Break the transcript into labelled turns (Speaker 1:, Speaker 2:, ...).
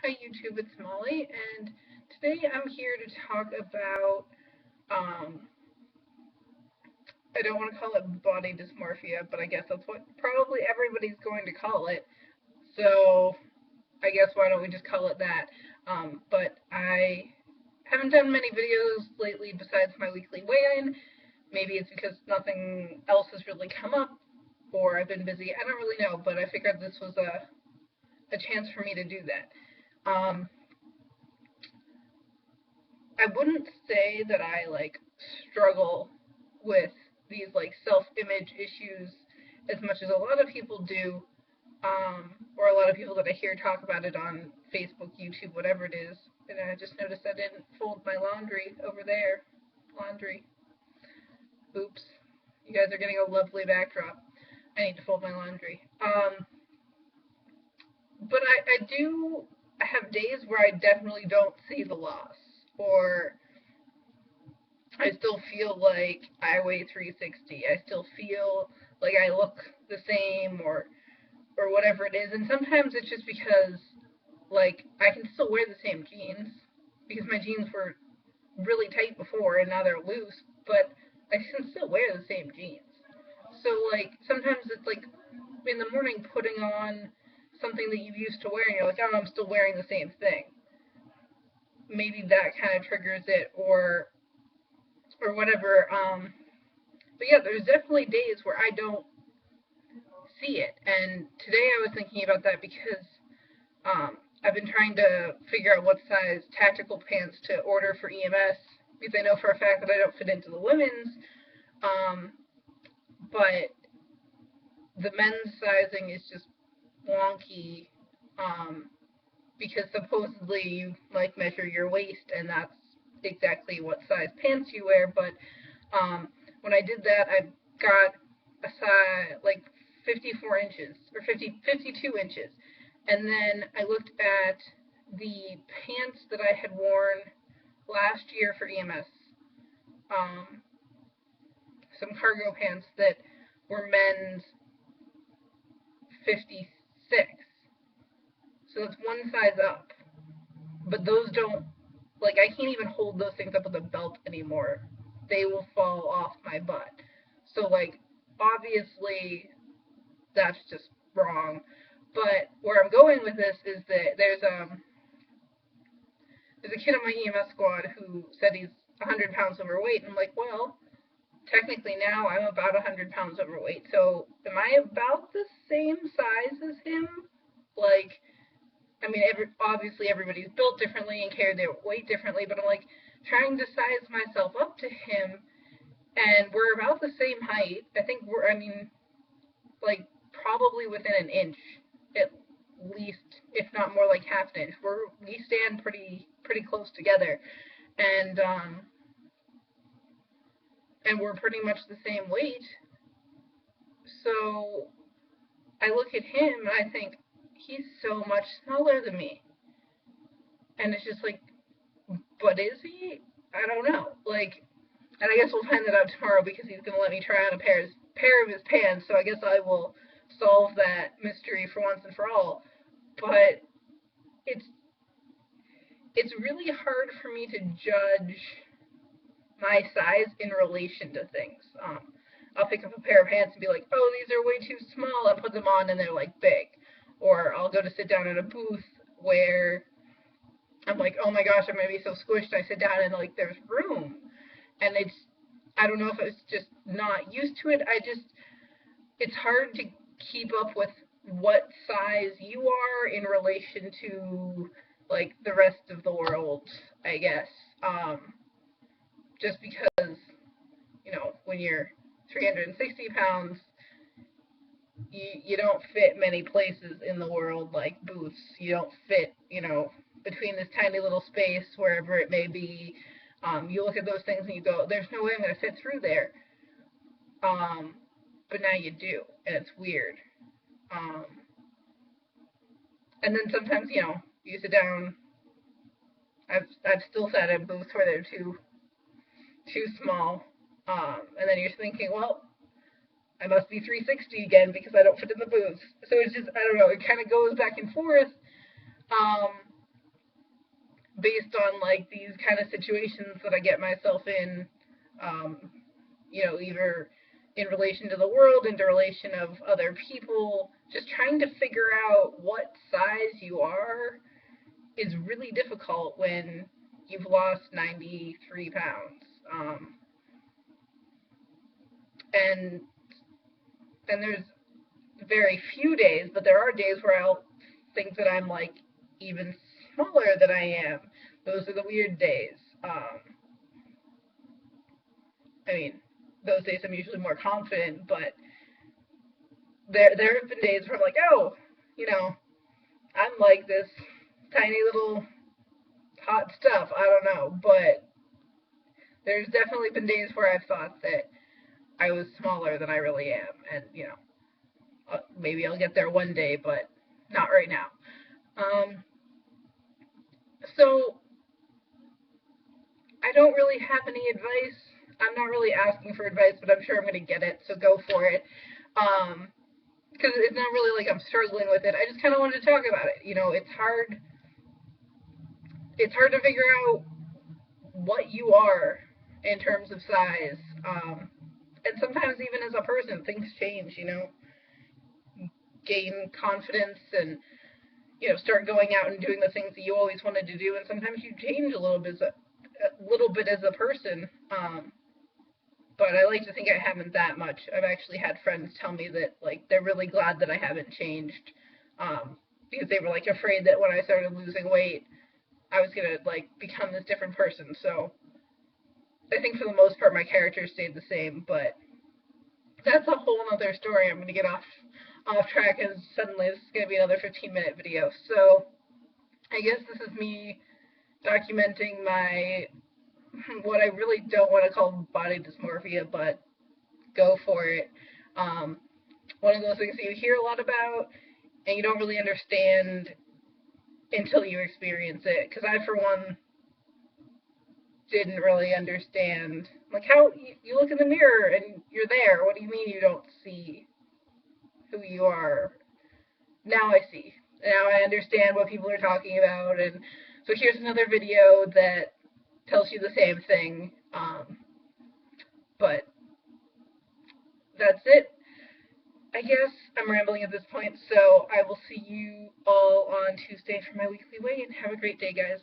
Speaker 1: Hi YouTube, it's Molly, and today I'm here to talk about, um, I don't want to call it body dysmorphia, but I guess that's what probably everybody's going to call it. So I guess why don't we just call it that? But I haven't done many videos lately besides my weekly weigh-in. Maybe it's because nothing else has really come up, or I've been busy. I don't really know, but I figured this was a chance for me to do that. I wouldn't say that I struggle with these self-image issues as much as a lot of people do, or a lot of people that I hear talk about it on Facebook, YouTube, whatever it is. And I just noticed I didn't fold my laundry over there. Laundry. Oops. You guys are getting a lovely backdrop. I need to fold my laundry. But I do have days where I definitely don't see the loss, or I still feel like I weigh 360. I still feel like I look the same, or whatever it is. And sometimes it's just because I can still wear the same jeans because my jeans were really tight before and now they're loose, but I can still wear the same jeans. So sometimes it's like in the morning putting on something that you used to wear and you're like, oh, I'm still wearing the same thing. Maybe that kind of triggers it, or whatever. But yeah, there's definitely days where I don't see it. And today I was thinking about that because I've been trying to figure out what size tactical pants to order for EMS because I know for a fact that I don't fit into the women's. Um, but the men's sizing is just wonky um, because supposedly you measure your waist and that's exactly what size pants you wear. But when I did that, I got a size 54 inches or 52 inches. And then I looked at the pants that I had worn last year for EMS, um, some cargo pants that were men's 56. So it's one size up. But those don't, I can't even hold those things up with a belt anymore. They will fall off my butt. So, obviously, that's just wrong. But where I'm going with this is that there's a kid on my EMS squad who said he's 100 pounds overweight, and I'm like, well, technically now I'm about 100 pounds overweight. So am I about the same size as him? Like, I mean, obviously everybody's built differently and carry their weight differently, but I'm trying to size myself up to him, and we're about the same height. I think I mean, probably within an inch at least, if not more like half an inch. We stand pretty close together, and we're pretty much the same weight. So I look at him and I think he's so much smaller than me, and it's just but is he? I don't know. And I guess we'll find that out tomorrow because he's gonna let me try on a pair of his pants. So I guess I will solve that mystery for once and for all. But it's it's really hard for me to judge my size in relation to things. I'll pick up a pair of pants and be like, oh, these are way too small, and put them on and they're big. Or I'll go to sit down at a booth where I'm like, oh my gosh, I'm gonna be so squished. I sit down and there's room, and I don't know if it's just not used to it. It's hard to keep up with what size you are in relation to the rest of the world, I guess. Just because when you're 360 pounds, you don't fit many places in the world like booths. You don't fit, between this tiny little space, wherever it may be. You look at those things and you go, there's no way I'm going to fit through there. Um, but now you do, and it's weird. Um, and then sometimes, you sit down. I've still sat at booths where they're too small. And then you're thinking, well, I must be 360 again because I don't fit in the booth. So it's just, I don't know, it kind of goes back and forth. Um, based on like these kind of situations that I get myself in, either in relation to the world, into relation of other people, just trying to figure out what size you are is really difficult when you've lost 93 pounds. And there's very few days, but there are days where I'll think that I'm like even smaller than I am. Those are the weird days. I mean, those days I'm usually more confident, but there have been days where I'm like, oh, you know, I'm like this tiny little hot stuff. I don't know, but there's definitely been days where I've thought that I was smaller than I really am, and maybe I'll get there one day, but not right now. Um, so I don't really have any advice. I'm not really asking for advice, but I'm sure I'm going to get it, so go for it. Because it's not really like I'm struggling with it. I just kind of wanted to talk about it. It's hard. It's hard to figure out what you are in terms of size. And sometimes even as a person, things change. Gain confidence and start going out and doing the things that you always wanted to do, and sometimes you change a little bit as a person. But I like to think I haven't that much. I've actually had friends tell me that like they're really glad that I haven't changed, because they were like afraid that when I started losing weight, I was gonna like become this different person. So I think for the most part my character stayed the same, but that's a whole other story. I'm gonna get off track, and suddenly this is gonna be another 15-minute video. So I guess this is me documenting my what I really don't want to call body dysmorphia, but go for it. Um, One of those things that you hear a lot about, and you don't really understand until you experience it. Because I, for one, didn't really understand. Like, how you look in the mirror and you're there. What do you mean you don't see who you are? Now I see. Now I understand what people are talking about. And so here's another video that tells you the same thing. But that's it. I guess I'm rambling at this point, so I will see you all on Tuesday for my weekly weigh-in. Have a great day, guys.